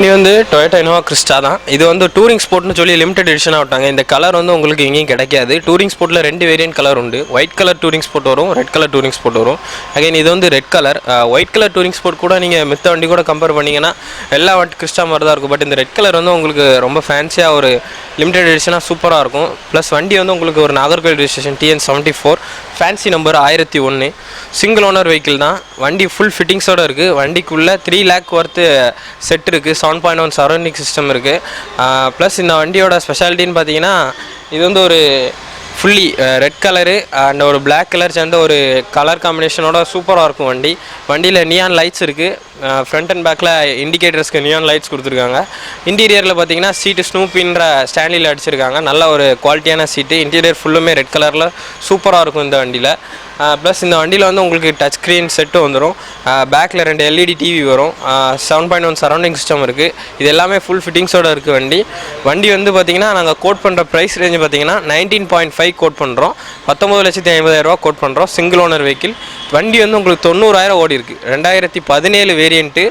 இது வந்து Toyota Innova Crysta தான். இது வந்து டூரிங் ஸ்போர்ட்னு சொல்லி லிமிடெட் எடிஷனாக விட்டாங்க. இந்த கலர் வந்து உங்களுக்கு எங்கேயும் கிடைக்காது. டூரிங் ஸ்போர்ட்டில் 2 வேரியன்ட் கலர் உண்டு. ஒயிட் கலர் டூரிங் ஸ்போர்ட் வரும், ரெட் கலர் டூரிங் ஸ்போர்ட் வரும். அகைன் இது வந்து red colour. White colour touring sport கூட நீங்கள் மித்த வண்டி கூட கம்பேர் பண்ணிங்கன்னா எல்லா வண்டி கிறிஸ்டா மாதிரி தான் இருக்கும். பட் இந்த ரெட் கலர் வந்து உங்களுக்கு ரொம்ப ஃபேன்சியாக ஒரு லிமிடெட் எடிஷனாக சூப்பராக இருக்கும். ப்ளஸ் வண்டி வந்து உங்களுக்கு ஒரு Nagercoil registration TN74, fancy number 1001, single owner vehicle தான். வண்டி ஃபுல் ஃபிட்டிங்ஸோடு இருக்குது. வண்டிக்குள்ளே 3 lakh ஒர்த்து செட் இருக்குது. 7.1 சரௌண்டிங் சிஸ்டம் இருக்குது. ப்ளஸ் இந்த வண்டியோட ஸ்பெஷாலிட்டின்னு பார்த்தீங்கன்னா இது வந்து ஒரு ஃபுல்லி ரெட் கலரு அண்ட் ஒரு பிளாக் கலர் சேர்ந்த ஒரு கலர் காம்பினேஷனோட சூப்பராக இருக்கும் வண்டி. வண்டியில் நியான் லைட்ஸ் இருக்குது. ஃப்ரண்ட் அண்ட் பேக்கில் இண்டிகேட்டர்ஸ்க்கு நியான் லைட்ஸ் கொடுத்துருக்காங்க. இன்டீரியரில் பார்த்தீங்கன்னா சீட்டு ஸ்னூப்பின்ற ஸ்டாண்டில் அடிச்சிருக்காங்க. நல்ல ஒரு குவாலிட்டியான சீட்டு. இன்டீரியர் ஃபுல்லுமே ரெட் கலரில் சூப்பராக இருக்கும் இந்த வண்டியில். ப்ளஸ் இந்த வண்டியில் வந்து உங்களுக்கு டச் ஸ்க்ரீன் செட்டு வந்துடும். பேக்கில் 2 LED டிவி வரும். 7.1 சரௌண்டிங் சிஸ்டம் இருக்குது. இது எல்லாமே ஃபுல் ஃபிட்டிங்ஸோடு இருக்குது வண்டி. வண்டி வந்து பார்த்திங்கன்னா நாங்கள் கோட் பண்ணுற ப்ரைஸ் ரேஞ்சு பார்த்திங்கன்னா 19.5 கோட் பண்ணுறோம். 19,50,000 கோட் பண்ணுறோம். Single owner vehicle. வண்டி வந்து உங்களுக்கு 90,000 ஓடி இருக்குது. 2017 வேரியண்ட்டு.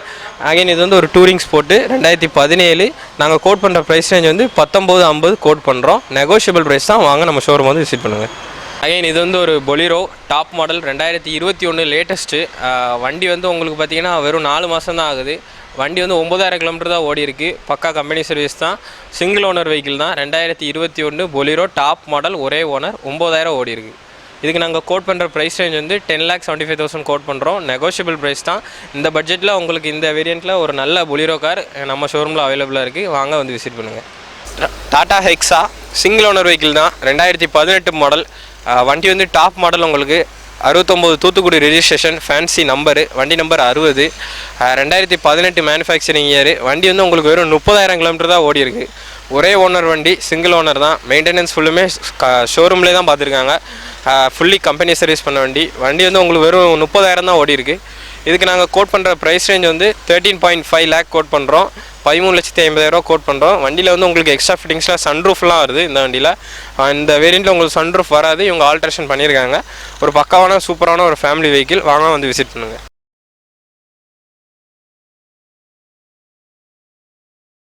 அகைன் இது வந்து ஒரு டூரிங் ஸ்போர்ட்டு 2017. நாங்கள் கோட் பண்ணுற ப்ரைஸ் ரேஞ்ச் வந்து 19,50 கோட் பண்ணுறோம். நெகோஷியபிள் ப்ரைஸ் தான். வாங்க நம்ம ஷோரூம் வந்து விசிட் பண்ணுங்கள். அகைன் இது வந்து ஒரு பொலிரோ டாப் மாடல் 2021 லேட்டஸ்ட்டு. வண்டி வந்து உங்களுக்கு பார்த்திங்கன்னா வெறும் 4 மாதம் தான் ஆகுது. வண்டி வந்து 9,000 கிலோமீட்டர் தான் ஓடி இருக்குது. பக்கா கம்பெனி சர்வீஸ் தான். சிங்கிள் ஓனர் வெஹிக்கிள் தான். 2021 பொலிரோ டாப் மாடல், ஒரே ஓனர், 9,000 ஓடி இருக்குது. இதுக்கு நாங்கள் கோட் பண்ணுற ப்ரைஸ் ரேஞ்ச் வந்து 10,75,000 கோட் பண்ணுறோம். நெகோஷியபிள் ப்ரைஸ் தான். இந்த பட்ஜெட்டில் உங்களுக்கு இந்த வேரியண்ட்டில் ஒரு நல்ல பொலிரோ கார் நம்ம ஷோரூமில் அவைலபிளாக இருக்குது. வாங்க வந்து விசிட் பண்ணுங்கள். Tata hexa single owner vehicle தான். 2018 மாடல். வண்டி வந்து டாப் மாடல். உங்களுக்கு 69 தூத்துக்குடி ரெஜிஸ்ட்ரேஷன், ஃபேன்சி நம்பரு, வண்டி நம்பர் 60. 2018 manufacturing year. வண்டி வந்து உங்களுக்கு வெறும் 30,000 கிலோமீட்டர் தான் ஓடி இருக்குது. ஒரே ஓனர் வண்டி, சிங்கிள் ஓனர் தான். மெயின்டெனன்ஸ் ஃபுல்லுமே ஷோரூம்லேயே தான் பார்த்துருக்காங்க. ஃபுல்லி கம்பெனி சர்வீஸ் பண்ண வண்டி. வண்டி வந்து உங்களுக்கு வெறும் 30,000 தான் ஓடி இருக்குது. இதுக்கு நாங்கள் கோட் பண்ணுற ப்ரைஸ் ரேஞ்ச் வந்து 13.5 lakh கோட் பண்ணுறோம். 13,50,000 கோட் பண்ணுறோம். வண்டியில் வந்து உங்களுக்கு எக்ஸ்ட்ரா ஃபிட்டிங்ஸில் சன்ரூஃப்லாம் வருது. இந்த வண்டியில் இந்த வேரியண்ட்டில் உங்களுக்கு சன்ரூஃப் வராது. இவங்க ஆல்ட்ரேஷன் பண்ணியிருக்காங்க. ஒரு பக்காவான சூப்பரான ஒரு ஃபேமிலி வெஹிக்கிள். வாங்க வந்து விசிட் பண்ணுங்கள்.